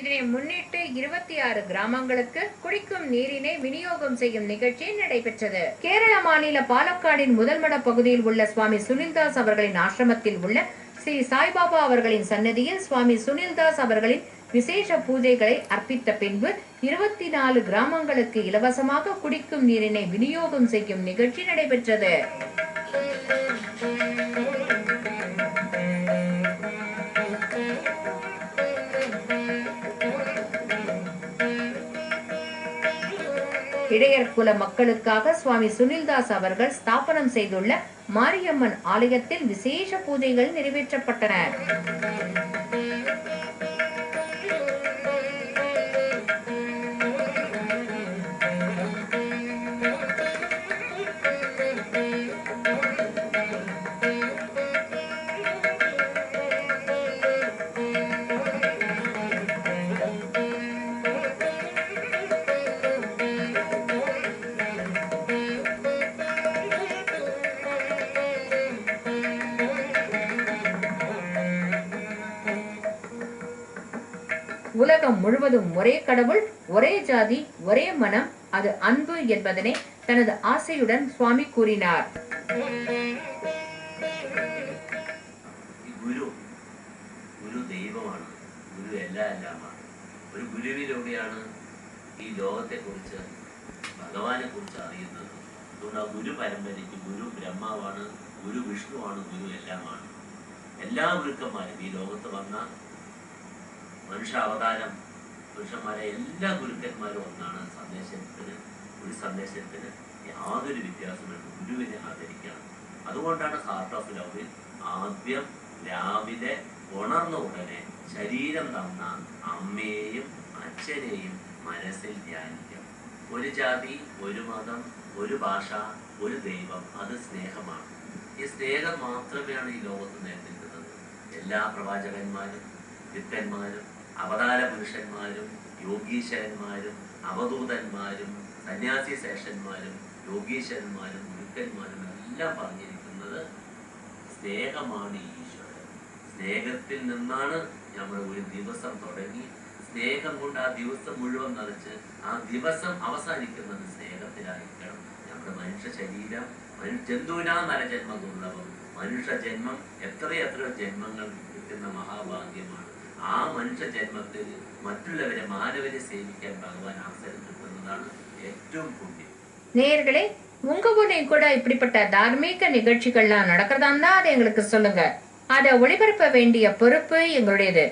இதனை முன்னிட்டு 26 கிராமங்களுக்கு குடிக்கும் நீரினை விநியோகம் செய்யும் நிகழ்ச்சி நடைபெற்றது. கேரள மாநில பாலக்காடின் முதல்மட பகுதியில் உள்ள சுவாமி சுனில்தாஸ் அவர்களின் ஆசிரமத்தில் உள்ள ஸ்ரீ சாய்பாபா அவர்களின் சன்னதியில் சுவாமி சுனில்தாஸ் அவர்களின் விசேஷ பூஜைகளை அர்ப்பித்த பின்பு 24 கிராமங்களுக்கு இலவசமாக குடிக்கும் நீரினை விநியோகம் செய்யும் நிகழ்ச்சி நடைபெற்றது. இடையர் குல மக்களுக்காக சுவாமி சுனில்தாஸ் அவர்கள் ஸ்தாபனம் செய்துள்ள மாரியம்மன் ஆலயத்தில் விசேஷ பூஜைகள் நிறைவேற்றப்பட்டன. உலகம் முழுவதும் ஒரே கடவுள், ஒரே ஜாதி, ஒரே மனம், அது அன்பு என்பதனை தனது ஆசையுடன் சுவாமி கூறினார். ഗുരു ദൈവമാണ്, ഗുരു എല്ലാമാണ്. ഒരു ഗുരുവിലൂടെയാണ് ഈ ലോകത്തെ കുറിച്ച് ഭഗവാനെ കുറിച്ച് അറിയുന്നത്. അതുകൊണ്ട് ആ ഗുരു പരമ്പരയ്ക്ക് ഗുരു ബ്രഹ്മാവാണ്, ഗുരു വിഷ്ണുവാണ്, ഗുരു എല്ലാമാണ്. എല്ലാ ഗുരുക്കന്മാരും ഈ ലോകത്ത് വന്ന മനുഷ്യ അവതാരം പുരുഷന്മാരെ എല്ലാ ഗുരുക്കന്മാരും ഒന്നാണ്. ഒരു സന്ദേശത്തിന് യാതൊരു വ്യത്യാസമില്ല. ഗുരുവിനെ ആദരിക്കണം. അതുകൊണ്ടാണ് ഹാർട്ട് ഓഫ് ലവിൽ ആദ്യം രാവിലെ ഉണർന്ന ഉടനെ ശരീരം തന്ന അമ്മയെയും അച്ഛനെയും മനസ്സിൽ ധ്യാനിക്കണം. ഒരു ജാതി, ഒരു മതം, ഒരു ഭാഷ, ഒരു ദൈവം, അത് സ്നേഹമാണ്. ഈ സ്നേഹം മാത്രമേയാണ് ഈ ലോകത്ത് നിലനിൽക്കുന്നത്. എല്ലാ പ്രവാചകന്മാരും വിത്തന്മാരും അവതാര പുരുഷന്മാരും യോഗീശ്വരന്മാരും അവധൂതന്മാരും സന്യാസി ശേഷന്മാരും യോഗീശ്വരന്മാരും ഗുരുക്കന്മാരും എല്ലാം പറഞ്ഞിരിക്കുന്നത് സ്നേഹമാണ് ഈശ്വരൻ. സ്നേഹത്തിൽ നിന്നാണ് നമ്മൾ ഒരു ദിവസം തുടങ്ങി സ്നേഹം കൊണ്ട് ആ ദിവസം മുഴുവൻ നിറച്ച് ആ ദിവസം അവസാനിക്കുന്നത് സ്നേഹത്തിലായിരിക്കണം. നമ്മുടെ മനുഷ്യ ശരീരം ജന്തുവിനാ നരജന്മ ദുർലഭം. മനുഷ്യ ജന്മം എത്രയെത്ര ജന്മങ്ങൾ കിട്ടുന്ന മഹാഭാഗ്യമാണ്. ആ മനുഷ്യ ജന്മത്തിൽ മറ്റുള്ളവരെ മാനവരെ சேவிക്കാൻ பகவான் அவசரம் கொடுத்ததுதான் ഏറ്റവും புண்ணியம். நேயர்களே, உங்க ஊர்லயும் கூட இப்படிப்பட்ட தார்மீக நிகழ்ச்சிகள்லாம் நடக்கிறதா இருந்தா அதை எங்களுக்கு சொல்லுங்க. அதை ஒளிபரப்ப வேண்டிய பொறுப்பு எங்களுடையது.